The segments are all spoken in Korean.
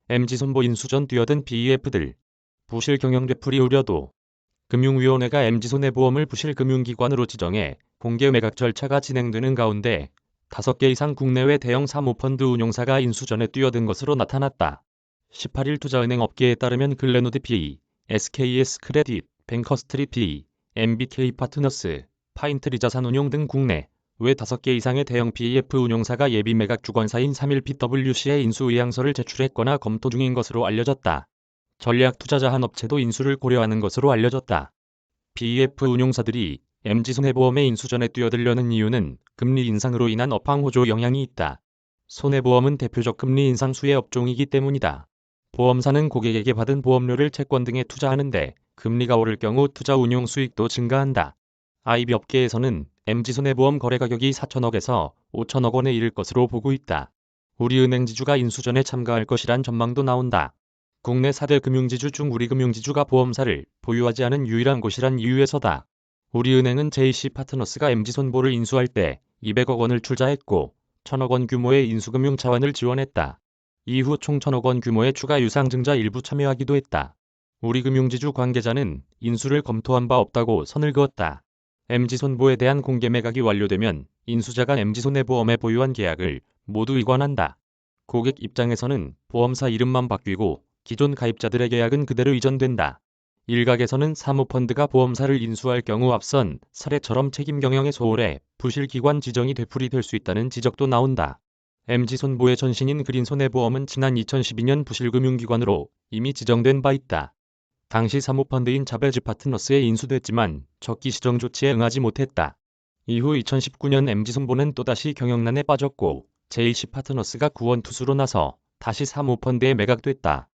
MZ손보 인수전 뛰어든 BEF들. 부실 경영 되풀이 우려도. 금융위원회가 MZ손해보험을 부실 금융기관으로 지정해 공개 매각 절차가 진행되는 가운데 5개 이상 국내외 대형 사모펀드 운용사가 인수전에 뛰어든 것으로 나타났다. 18일 투자은행 업계에 따르면 글래노드 PE, SKS 크레딧, 뱅커스트릿 PE, MBK 파트너스, 파인트리 자산운용 등 국내 외 5개 이상의 대형 PEF 운용사가 예비 매각 주관사인 31PWC에 인수 의향서를 제출했거나 검토 중인 것으로 알려졌다. 전략 투자자 한 업체도 인수를 고려하는 것으로 알려졌다. PEF 운용사들이 MZ손해보험의 인수전에 뛰어들려는 이유는 금리 인상으로 인한 업황 호조 영향이 있다. 손해보험은 대표적 금리 인상 수혜 업종이기 때문이다. 보험사는 고객에게 받은 보험료를 채권 등에 투자하는데 금리가 오를 경우 투자 운용 수익도 증가한다. IB 업계에서는 MZ손해보험 거래 가격이 4천억에서 5천억 원에 이를 것으로 보고 있다. 우리은행 지주가 인수전에 참가할 것이란 전망도 나온다. 국내 4대 금융지주 중 우리금융지주가 보험사를 보유하지 않은 유일한 곳이란 이유에서다. 우리은행은 JC파트너스가 MZ손보를 인수할 때 200억 원을 출자했고 1,000억 원 규모의 인수금융 자원을 지원했다. 이후 총 1,000억 원 규모의 추가 유상증자 일부 참여하기도 했다. 우리금융지주 관계자는 인수를 검토한 바 없다고 선을 그었다. MZ손보에 대한 공개 매각이 완료되면 인수자가 MZ손해보험에 보유한 계약을 모두 이관한다. 고객 입장에서는 보험사 이름만 바뀌고 기존 가입자들의 계약은 그대로 이전된다. 일각에서는 사모펀드가 보험사를 인수할 경우 앞선 사례처럼 책임 경영에 소홀해 부실 기관 지정이 되풀이 될 수 있다는 지적도 나온다. MZ손보의 전신인 그린손해보험은 지난 2012년 부실금융기관으로 이미 지정된 바 있다. 당시 사모펀드인 자베즈 파트너스에 인수됐지만 적기 시정 조치에 응하지 못했다. 이후 2019년 MZ손보는 또다시 경영난에 빠졌고 JC파트너스가 구원투수로 나서 다시 사모펀드에 매각됐다.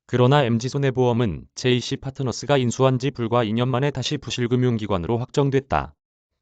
그러나 MZ손해보험은 JC파트너스가 인수한 지 불과 2년 만에 다시 부실금융기관으로 확정됐다.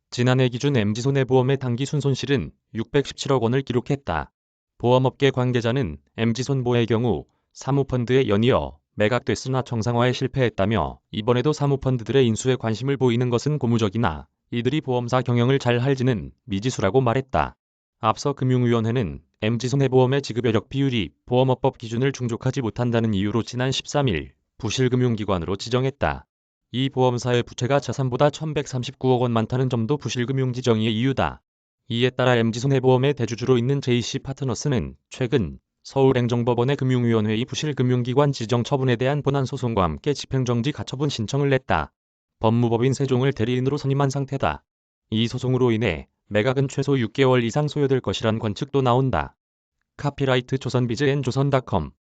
지난해 기준 MZ손해보험의 당기 순손실은 617억 원을 기록했다. 보험업계 관계자는 MZ손보의 경우 사모펀드에 연이어 매각됐으나 정상화에 실패했다며 이번에도 사모펀드들의 인수에 관심을 보이는 것은 고무적이나 이들이 보험사 경영을 잘 할지는 미지수라고 말했다. 앞서 금융위원회는 MZ손해보험의 지급여력 비율이 보험업법 기준을 충족하지 못한다는 이유로 지난 13일 부실금융기관으로 지정했다. 이 보험사의 부채가 자산보다 1,139억 원 많다는 점도 부실금융 지정의 이유다. 이에 따라 MZ손해보험의 대주주로 있는 JC파트너스는 최근 서울행정법원의 금융위원회의 부실금융기관 지정 처분에 대한 본안소송과 함께 집행정지 가처분 신청을 냈다. 법무법인 세종을 대리인으로 선임한 상태다. 이 소송으로 인해 매각은 최소 6개월 이상 소요될 것이란 관측도 나온다. 카피라이트 조선비즈 앤 조선닷컴